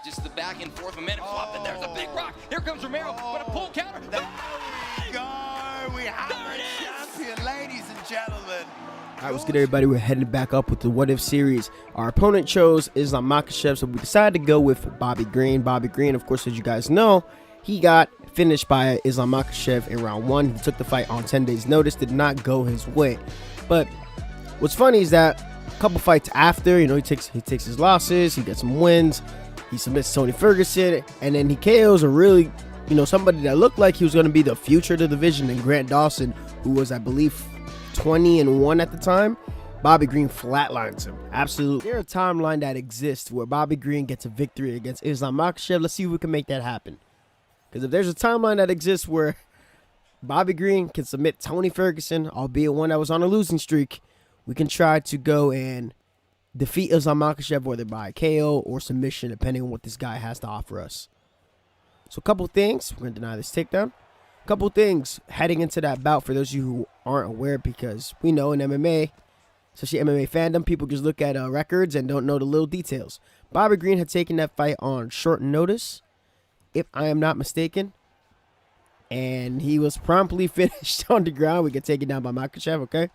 just the back and forth momentum flop, and there's a big rock. Here comes Romero, but a pull counter. There we go. We have the champion, ladies and gentlemen. All right, what's good, everybody? We're heading back up with the What If series. Our opponent chose Islam Makhachev, so we decided to go with Bobby Green. Bobby Green, of course, as you guys know, he got finished by Islam Makhachev in round 1. He took the fight on 10 days' notice, did not go his way. But what's funny is that a couple fights after, he takes his losses, he gets some wins, he submits Tony Ferguson, and then he KOs a really, somebody that looked like he was going to be the future of the division, and Grant Dawson, who was, I believe, 20-1 at the time. Bobby Green flatlines him. Absolutely. There's a timeline that exists where Bobby Green gets a victory against Islam Makhachev. Let's see if we can make that happen. Because if there's a timeline that exists where Bobby Green can submit Tony Ferguson, albeit one that was on a losing streak, we can try to go and defeat Islam Makhachev, whether by KO or submission, depending on what this guy has to offer us. So a couple things. We're going to deny this takedown. A couple things heading into that bout for those of you who aren't aware, because we know in MMA, especially MMA fandom, people just look at records and don't know the little details. Bobby Green had taken that fight on short notice, if I am not mistaken, and he was promptly finished on the ground. We get taken down by Makhachev, okay?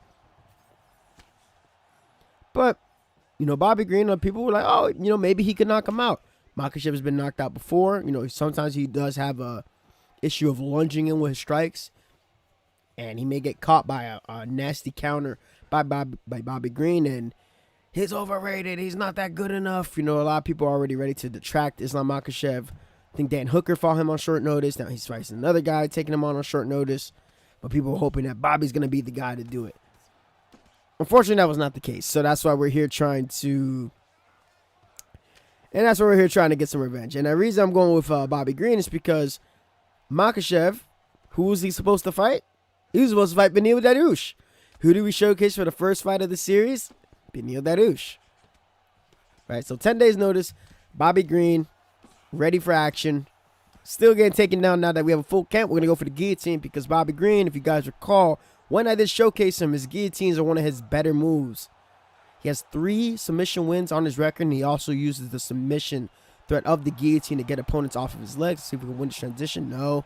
But, Bobby Green, people were like, oh, maybe he could knock him out. Makhachev has been knocked out before. Sometimes he does have a issue of lunging in with his strikes, and he may get caught by a nasty counter by Bobby Green, and he's overrated, he's not that good enough. A lot of people are already ready to detract Islam Makhachev. I think Dan Hooker fought him on short notice. Now he's fighting another guy, taking him on short notice, but people are hoping that Bobby's going to be the guy to do it. Unfortunately, that was not the case, so that's why we're here trying to get some revenge. And the reason I'm going with Bobby Green is because Makhachev, who was he supposed to fight? He was supposed to fight Beneil Dariush. Who did we showcase for the first fight of the series? Beneil Dariush. Right, so 10 days notice, Bobby Green, ready for action. Still getting taken down now that we have a full camp. We're going to go for the guillotine because Bobby Green, if you guys recall, when I did showcase him, his guillotines are one of his better moves. He has 3 submission wins on his record, and he also uses the submission threat of the guillotine to get opponents off of his legs. See if we can win this transition. No.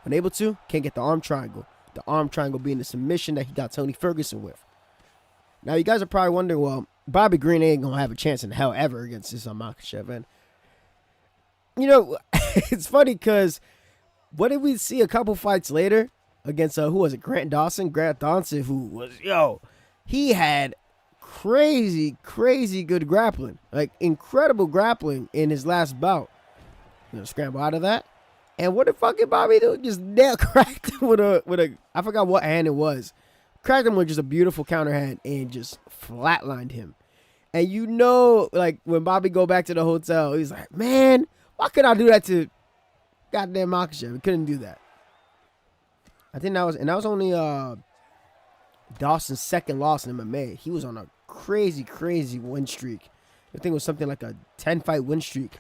Unable to. Can't get the arm triangle. The arm triangle being the submission that he got Tony Ferguson with. Now, you guys are probably wondering, well, Bobby Green ain't going to have a chance in hell ever against Islam Makhachev. And, it's funny because what did we see a couple fights later against, who was it, Grant Dawson? Grant Dawson, who was, he had crazy good grappling, like incredible grappling in his last bout. Scramble out of that, and what did fucking Bobby do? Just nail cracked him with a I forgot what hand it was. Cracked him with just a beautiful counter hand and just flatlined him. And like when Bobby go back to the hotel, he's like, man, why could I do that to goddamn Makhachev? He couldn't do that. I think that was only Dawson's second loss in MMA. He was on a crazy win streak. I think it was something like a 10-fight win streak.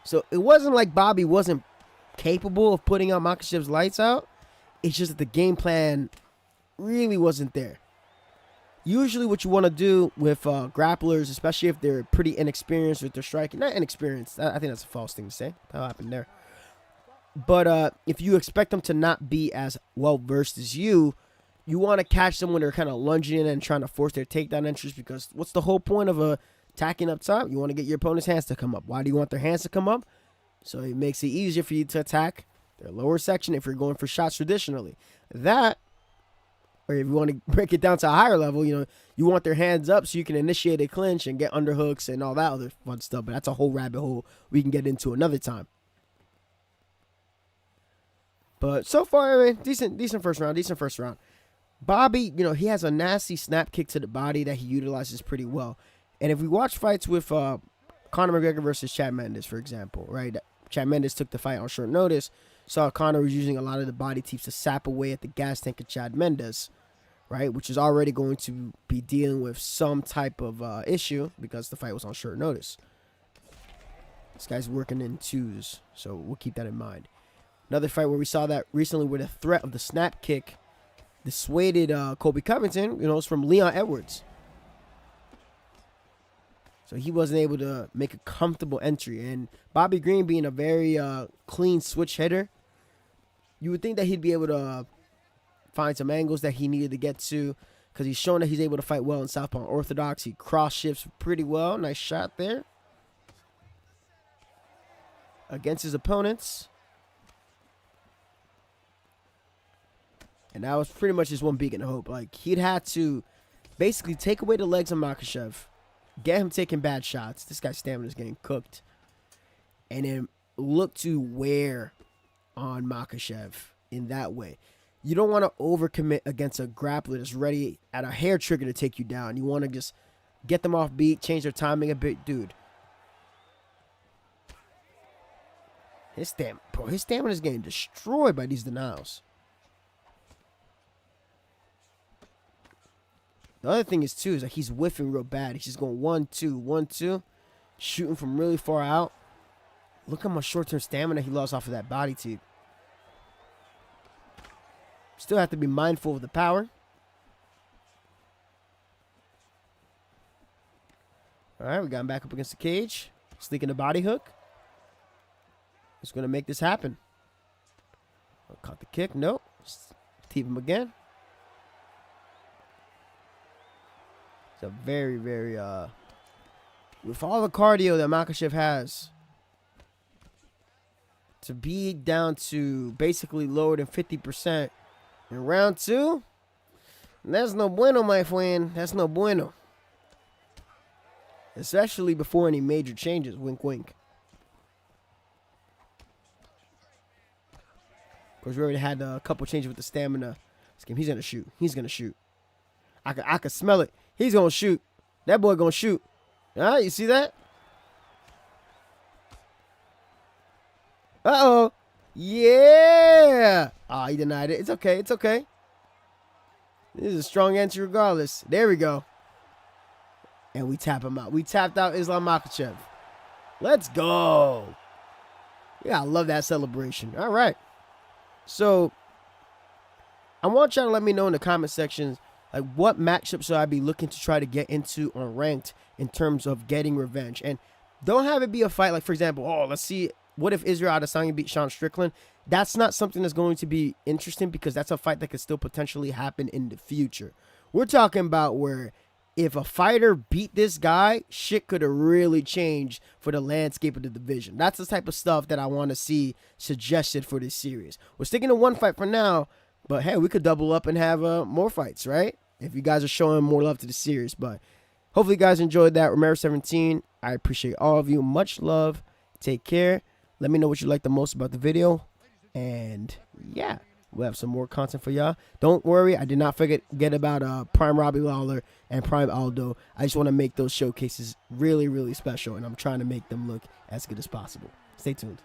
So it wasn't like Bobby wasn't capable of putting out Makhachev's lights out. It's just that the game plan really wasn't there. Usually what you want to do with grapplers, especially if they're pretty inexperienced with their striking, not inexperienced, I think that's a false thing to say. That happened there. But if you expect them to not be as well-versed as you want to catch them when they're kind of lunging in and trying to force their takedown entries, because what's the whole point of attacking up top? You want to get your opponent's hands to come up. Why do you want their hands to come up? So it makes it easier for you to attack their lower section if you're going for shots traditionally. That, or if you want to break it down to a higher level, you want their hands up so you can initiate a clinch and get underhooks and all that other fun stuff. But that's a whole rabbit hole we can get into another time. But so far, I mean, decent first round. Bobby, he has a nasty snap kick to the body that he utilizes pretty well. And if we watch fights with Conor McGregor versus Chad Mendes, for example, right? Chad Mendes took the fight on short notice. Saw Conor was using a lot of the body teeps to sap away at the gas tank of Chad Mendes, right? Which is already going to be dealing with some type of issue because the fight was on short notice. This guy's working in twos, so we'll keep that in mind. Another fight where we saw that recently where the threat of the snap kick dissuaded Colby Covington, it's from Leon Edwards. So he wasn't able to make a comfortable entry. And Bobby Green being a very clean switch hitter, you would think that he'd be able to find some angles that he needed to get to, because he's shown that he's able to fight well in southpaw orthodox. He cross shifts pretty well. Nice shot there against his opponents. And that was pretty much his one beacon of hope. Like, he'd had to basically take away the legs of Makhachev, get him taking bad shots. This guy's stamina is getting cooked. And then look to wear on Makhachev in that way. You don't want to overcommit against a grappler that's ready at a hair trigger to take you down. You want to just get them off beat, change their timing a bit. Dude, his stamina is getting destroyed by these denials. The other thing is, too, is like he's whiffing real bad. He's just going 1-2, 1-2, shooting from really far out. Look how much short-term stamina he lost off of that body tube. Still have to be mindful of the power. All right, we got him back up against the cage. Sneaking the body hook. He's going to make this happen. Caught the kick. Nope. Teep him again. It's a very, very, with all the cardio that Makhachev has, to be down to basically lower than 50% in round 2, that's no bueno, my friend. That's no bueno. Especially before any major changes. Wink, wink. Of course, we already had a couple changes with the stamina. This game, he's going to shoot. He's going to shoot. I can smell it. He's going to shoot. That boy going to shoot. All right, you see that? Uh-oh. Yeah. Ah, he denied it. It's okay. It's okay. This is a strong entry regardless. There we go. And we tap him out. We tapped out Islam Makhachev. Let's go. Yeah, I love that celebration. All right. So, I want y'all to let me know in the comment sections, like, what matchups should I be looking to try to get into on ranked in terms of getting revenge. And don't have it be a fight like, for example, oh, let's see, what if Israel Adesanya beat Sean Strickland? That's not something that's going to be interesting, because that's a fight that could still potentially happen in the future. We're talking about where if a fighter beat this guy, shit could have really changed for the landscape of the division. That's the type of stuff that I want to see suggested for this series. We're sticking to one fight for now, but hey, we could double up and have more fights, right? If you guys are showing more love to the series. But hopefully you guys enjoyed that. Romero17, I appreciate all of you. Much love. Take care. Let me know what you like the most about the video. And yeah, we'll have some more content for y'all. Don't worry, I did not forget about Prime Robbie Lawler and Prime Aldo. I just want to make those showcases really, really special, and I'm trying to make them look as good as possible. Stay tuned.